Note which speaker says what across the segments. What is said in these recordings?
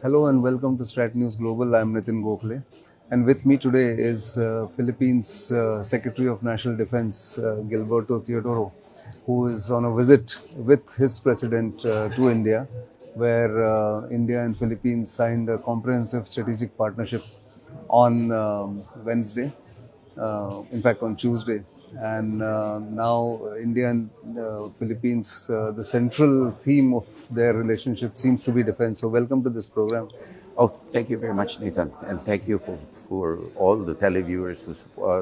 Speaker 1: Hello and welcome to StratNews Global. I'm Nitin Gokhale. And with me today is Philippines Secretary of National Defense, Gilberto Teodoro, who is on a visit with his president to India, where India and Philippines signed a comprehensive strategic partnership on Wednesday, in fact on Tuesday. And now India and Philippines, the central theme of their relationship seems to be defense. So welcome to this program.
Speaker 2: Oh, thank you very much, Nathan, and thank you for all the televiewers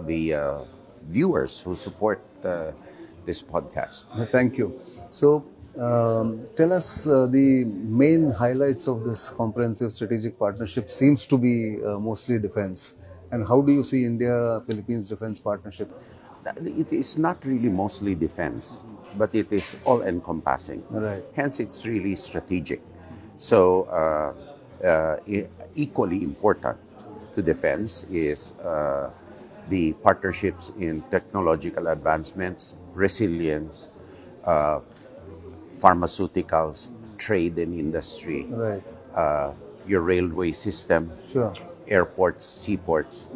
Speaker 2: the viewers who support this podcast.
Speaker 1: Thank you. So tell us the main highlights of this comprehensive strategic partnership seems to be mostly defense. And how do you see India-Philippines defense partnership?
Speaker 2: It is not really mostly defense, but it is all-encompassing.
Speaker 1: Right.
Speaker 2: Hence, it's really strategic. So, equally important to defense is the partnerships in technological advancements, resilience, pharmaceuticals, trade and industry,
Speaker 1: Right.
Speaker 2: your railway system,
Speaker 1: Sure.
Speaker 2: airports, seaports.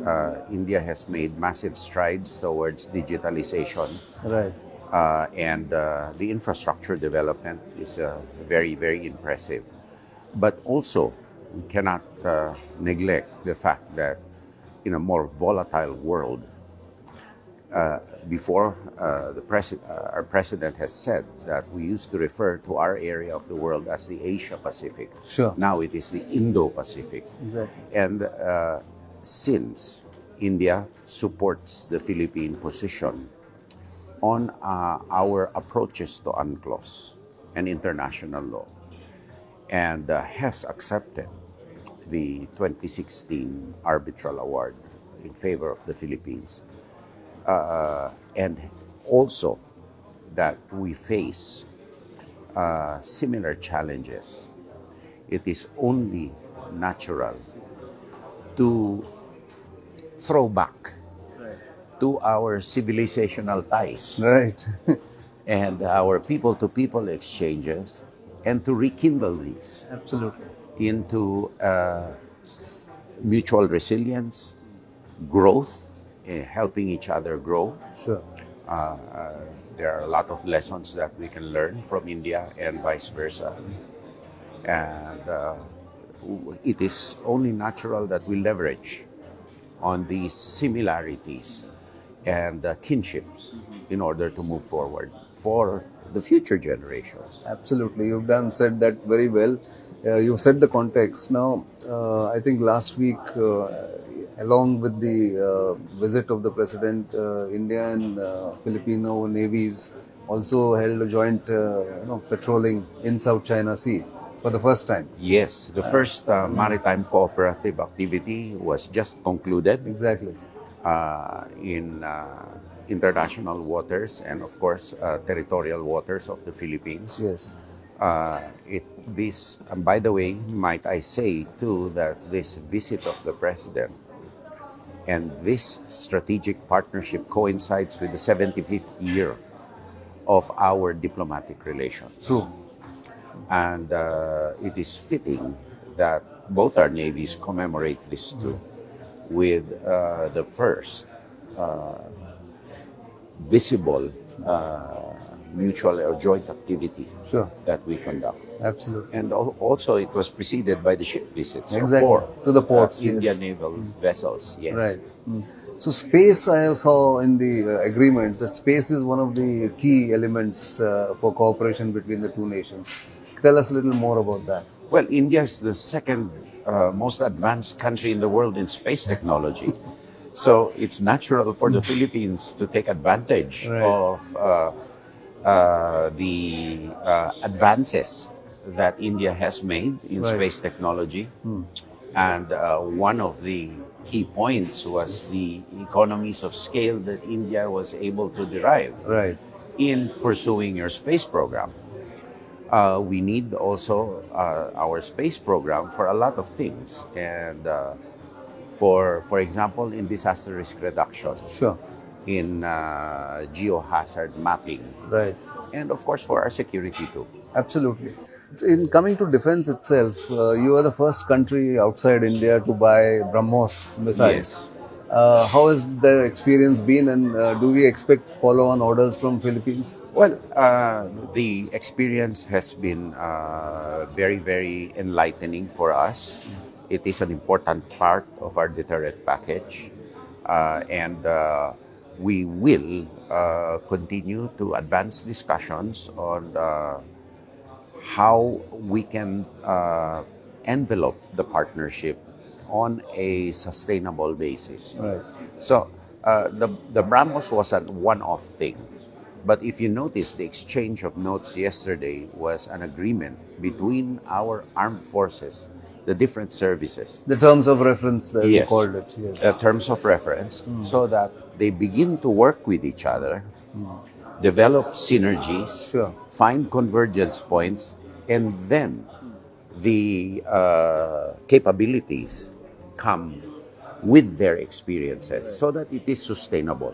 Speaker 2: India has made massive strides towards digitalization,
Speaker 1: Right.
Speaker 2: and the infrastructure development is very, very impressive. But also, we cannot neglect the fact that in a more volatile world, before our president has said that we used to refer to our area of the world as the Asia-Pacific.
Speaker 1: Sure.
Speaker 2: Now it is the Indo-Pacific.
Speaker 1: Exactly.
Speaker 2: And since India supports the Philippine position on our approaches to UNCLOS and international law, and has accepted the 2016 arbitral award in favor of the Philippines, and also that we face similar challenges, it is only natural to throw back to our civilizational ties
Speaker 1: Right.
Speaker 2: and our people-to-people exchanges, and to rekindle these
Speaker 1: Absolutely.
Speaker 2: into mutual resilience, growth, helping each other grow.
Speaker 1: Sure.
Speaker 2: There are a lot of lessons that we can learn from India and vice versa. And it is only natural that we leverage on these similarities and kinships in order to move forward for the future generations.
Speaker 1: Absolutely. You've said that very well. You've set the context. Now, I think last week, along with the visit of the president, India and Filipino navies also held a joint patrolling in South China Sea for the first time.
Speaker 2: Yes, the first maritime cooperative activity was just concluded
Speaker 1: Exactly.
Speaker 2: in international waters and, of course, territorial waters of the Philippines.
Speaker 1: Yes.
Speaker 2: And by the way, might I say too that this visit of the president and this strategic partnership coincides with the 75th year of our diplomatic relations.
Speaker 1: True.
Speaker 2: And it is fitting that both our navies commemorate this too with the first visible mutual or joint activity
Speaker 1: Sure.
Speaker 2: that we conduct.
Speaker 1: Absolutely.
Speaker 2: And also it was preceded by the ship visits of
Speaker 1: Exactly.
Speaker 2: 4
Speaker 1: To the ports,
Speaker 2: Indian
Speaker 1: yes.
Speaker 2: naval vessels. Yes.
Speaker 1: Right. So space, I saw in the agreements that space is one of the key elements for cooperation between the two nations. Tell us a little more about that.
Speaker 2: Well, India is the second most advanced country in the world in space technology. So it's natural for the Philippines to take advantage
Speaker 1: Right.
Speaker 2: of the advances that India has made in
Speaker 1: Right.
Speaker 2: space technology. And one of the key points was the economies of scale that India was able to derive
Speaker 1: Right.
Speaker 2: in pursuing your space program. We need also our space program for a lot of things, and for example, in disaster risk reduction,
Speaker 1: Sure.
Speaker 2: in geo-hazard mapping,
Speaker 1: Right.
Speaker 2: and of course for our security too.
Speaker 1: Absolutely. In coming to defense itself, you are the first country outside India to buy BrahMos missiles.
Speaker 2: Yes.
Speaker 1: How has the experience been, and do we expect follow-on orders from Philippines?
Speaker 2: Well, the experience has been very, very enlightening for us. It is an important part of our deterrent package, and we will continue to advance discussions on how we can envelope the partnership on a sustainable basis.
Speaker 1: Right.
Speaker 2: So the BrahMos was a one-off thing. But if you notice, the exchange of notes yesterday was an agreement between our armed forces, the different services.
Speaker 1: The terms of reference, as you
Speaker 2: Yes,
Speaker 1: called it. Yes.
Speaker 2: terms of reference, so that they begin to work with each other, develop synergies,
Speaker 1: Sure.
Speaker 2: find convergence points, and then the capabilities come with their experiences so that it is sustainable.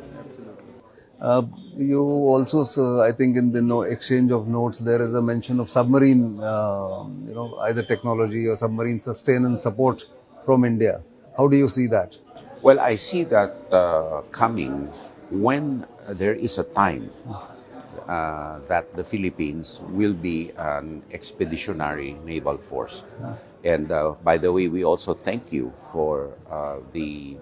Speaker 1: You also, I think, in the exchange of notes, there is a mention of submarine, either technology or submarine sustenance support from India. How do you see that?
Speaker 2: Well, I see that coming when there is a time that the Philippines will be an expeditionary naval force. And by the way, we also thank you for the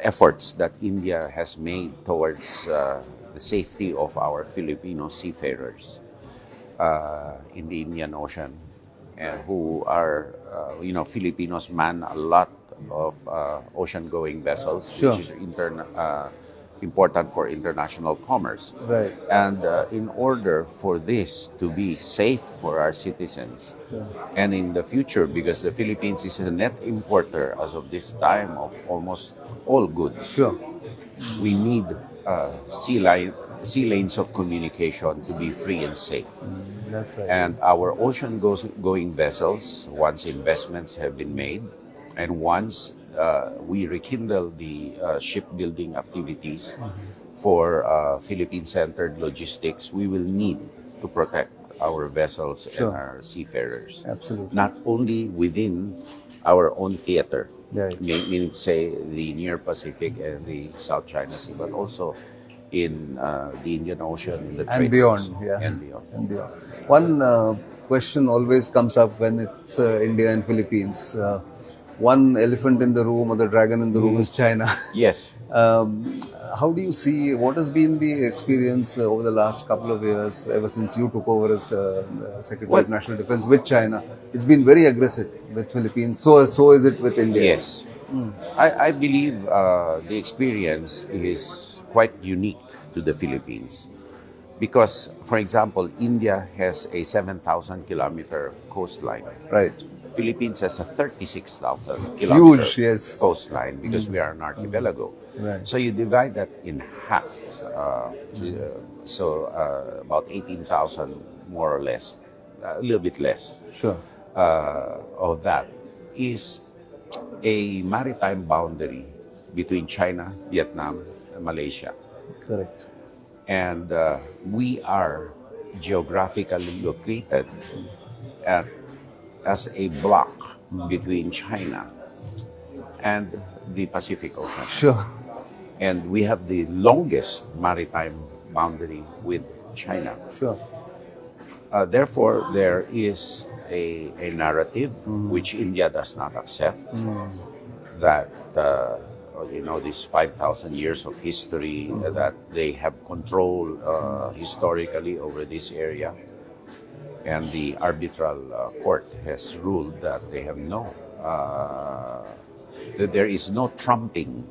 Speaker 2: efforts that India has made towards the safety of our Filipino seafarers in the Indian Ocean, and who are, Filipinos man a lot of ocean-going vessels,
Speaker 1: Sure.
Speaker 2: which is important for international commerce.
Speaker 1: Right.
Speaker 2: And in order for this to be safe for our citizens, and in the future, because the Philippines is a net importer as of this time of almost all goods,
Speaker 1: Sure.
Speaker 2: we need sea lanes of communication to be free and safe.
Speaker 1: That's right.
Speaker 2: And our ocean-going vessels, once investments have been made, and once we rekindle the shipbuilding activities for Philippine-centered logistics, we will need to protect our vessels
Speaker 1: Sure.
Speaker 2: and our seafarers.
Speaker 1: Absolutely.
Speaker 2: Not only within our own theater,
Speaker 1: Right.
Speaker 2: meaning, say, the near Pacific and the South China Sea, but also in the Indian Ocean, in the
Speaker 1: And
Speaker 2: trade
Speaker 1: beyond,
Speaker 2: routes,
Speaker 1: yeah.
Speaker 2: and beyond.
Speaker 1: And beyond. One question always comes up when it's India and Philippines. One elephant in the room or the dragon in the room is China.
Speaker 2: Yes.
Speaker 1: How do you see, what has been the experience over the last couple of years, ever since you took over as Secretary of National Defense with China? It's been very aggressive with Philippines. So is it with India.
Speaker 2: Yes. I believe the experience is quite unique to the Philippines because, for example, India has a 7,000-kilometer coastline.
Speaker 1: Right.
Speaker 2: Philippines has a 36,000-kilometer
Speaker 1: Huge, yes.
Speaker 2: coastline because we are an archipelago.
Speaker 1: Right.
Speaker 2: So you divide that in half, about 18,000 more or less, a little bit less.
Speaker 1: Sure.
Speaker 2: Of that is a maritime boundary between China, Vietnam, and Malaysia.
Speaker 1: Correct.
Speaker 2: And we are geographically located as a block between China and the Pacific Ocean.
Speaker 1: Sure.
Speaker 2: And we have the longest maritime boundary with China.
Speaker 1: Sure.
Speaker 2: Therefore, there is a narrative which India does not accept, that these 5,000 years of history, that they have control historically over this area, and the arbitral court has ruled that they have that there is no trumping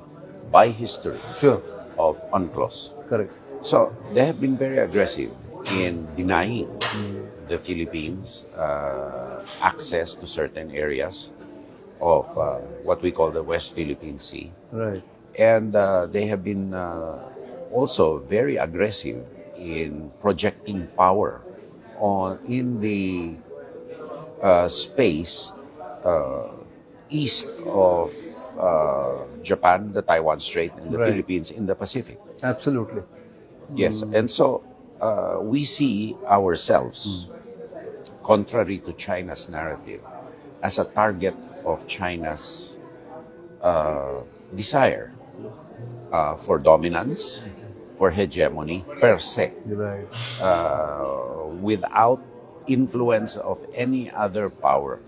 Speaker 2: by history
Speaker 1: Sure.
Speaker 2: of UNCLOS.
Speaker 1: Correct.
Speaker 2: So they have been very aggressive in denying the Philippines access to certain areas of what we call the West Philippine Sea.
Speaker 1: Right.
Speaker 2: And they have been also very aggressive in projecting power in the space east of Japan, the Taiwan Strait, and the
Speaker 1: Right.
Speaker 2: Philippines in the Pacific.
Speaker 1: Absolutely.
Speaker 2: Yes, and so we see ourselves, contrary to China's narrative, as a target of China's desire for dominance, for hegemony per se,
Speaker 1: Right.
Speaker 2: without influence of any other power.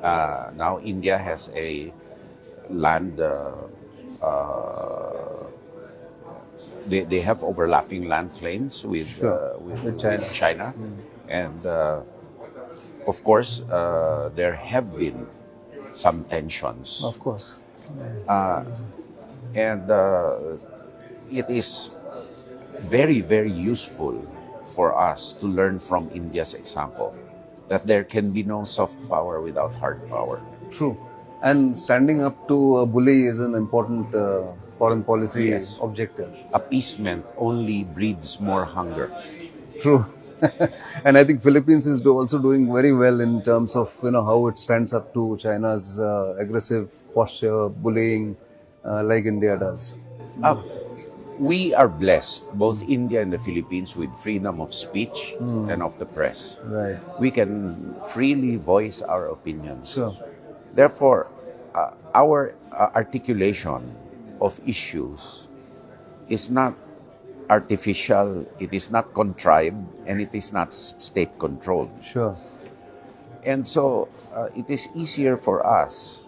Speaker 2: Now India has a land, they have overlapping land claims
Speaker 1: Sure. With China.
Speaker 2: with China. And of course, there have been some tensions.
Speaker 1: Of course.
Speaker 2: And it is very, very useful for us to learn from India's example that there can be no soft power without hard power.
Speaker 1: True. And standing up to a bully is an important foreign policy
Speaker 2: Yes.
Speaker 1: objective.
Speaker 2: Appeasement only breeds more hunger.
Speaker 1: True. And I think Philippines is also doing very well in terms of how it stands up to China's aggressive posture, bullying, like India does.
Speaker 2: We are blessed, both India and the Philippines, with freedom of speech and of the press.
Speaker 1: Right.
Speaker 2: We can freely voice our opinions.
Speaker 1: Sure.
Speaker 2: Therefore, our articulation of issues is not artificial, it is not contrived, and it is not state controlled.
Speaker 1: Sure.
Speaker 2: And so it is easier for us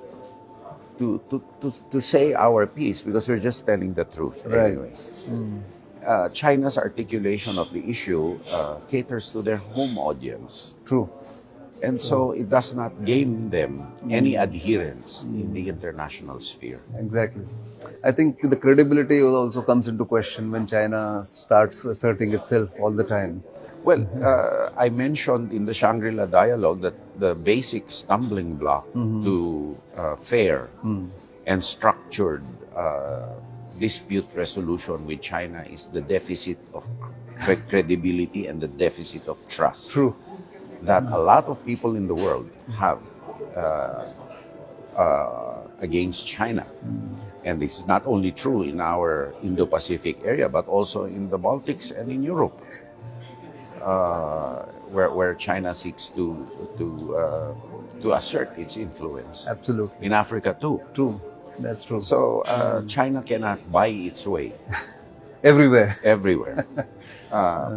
Speaker 2: to say our piece because we're just telling the truth.
Speaker 1: Right.
Speaker 2: Anyway. China's articulation of the issue caters to their home audience.
Speaker 1: True.
Speaker 2: And so it does not gain them any adherence in the international sphere.
Speaker 1: Exactly. I think the credibility also comes into question when China starts asserting itself all the time.
Speaker 2: Well, I mentioned in the Shangri-La dialogue that the basic stumbling block to fair and structured dispute resolution with China is the deficit of credibility and the deficit of trust.
Speaker 1: True.
Speaker 2: That a lot of people in the world have against China. And this is not only true in our Indo-Pacific area, but also in the Baltics and in Europe, where China seeks to assert its influence.
Speaker 1: Absolutely.
Speaker 2: In Africa too.
Speaker 1: True. That's true.
Speaker 2: So China cannot buy its way
Speaker 1: Everywhere.
Speaker 2: everywhere.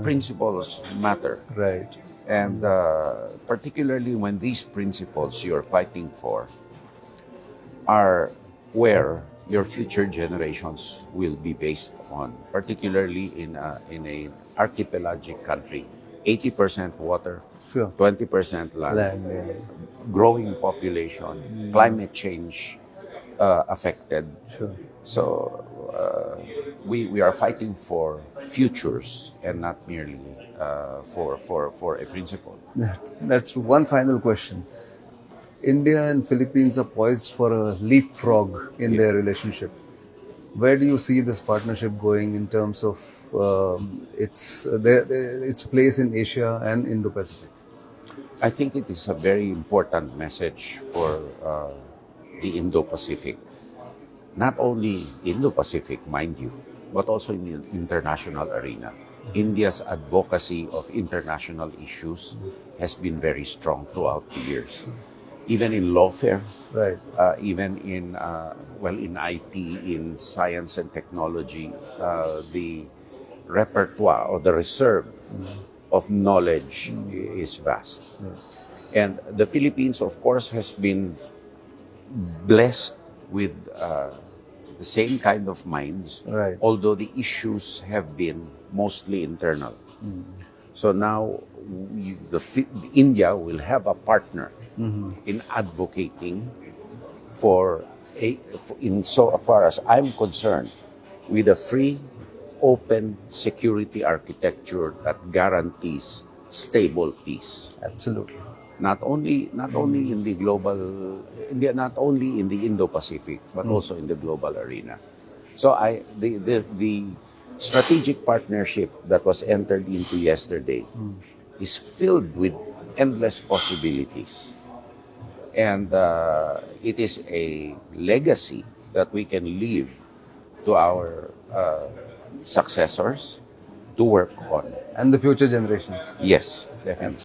Speaker 2: Principles matter.
Speaker 1: Right.
Speaker 2: And particularly when these principles you're fighting for are where your future generations will be based on, particularly in an archipelagic country. 80% water,
Speaker 1: Sure.
Speaker 2: 20% land,
Speaker 1: Land, yeah.
Speaker 2: growing population, climate change affected.
Speaker 1: Sure.
Speaker 2: So we are fighting for futures and not merely for a principle.
Speaker 1: That's one final question. India and Philippines are poised for a leapfrog in their relationship. Where do you see this partnership going in terms of its place in Asia and Indo-Pacific?
Speaker 2: I think it is a very important message for the Indo-Pacific. Not only Indo-Pacific, mind you, but also in the international arena. India's advocacy of international issues has been very strong throughout the years. Even in lawfare,
Speaker 1: Right.
Speaker 2: even in in IT, in science and technology, the repertoire or the reserve of knowledge is vast.
Speaker 1: Yes.
Speaker 2: And the Philippines, of course, has been blessed with the same kind of minds,
Speaker 1: Right.
Speaker 2: although the issues have been mostly internal. So now India will have a partner in advocating for in so far as I'm concerned, with a free, open security architecture that guarantees stable peace.
Speaker 1: Absolutely.
Speaker 2: Not only in the global, not only in the Indo-Pacific, but also in the global arena. So the strategic partnership that was entered into yesterday is filled with endless possibilities. And it is a legacy that we can leave to our successors to work on.
Speaker 1: And the future generations.
Speaker 2: Yes, definitely.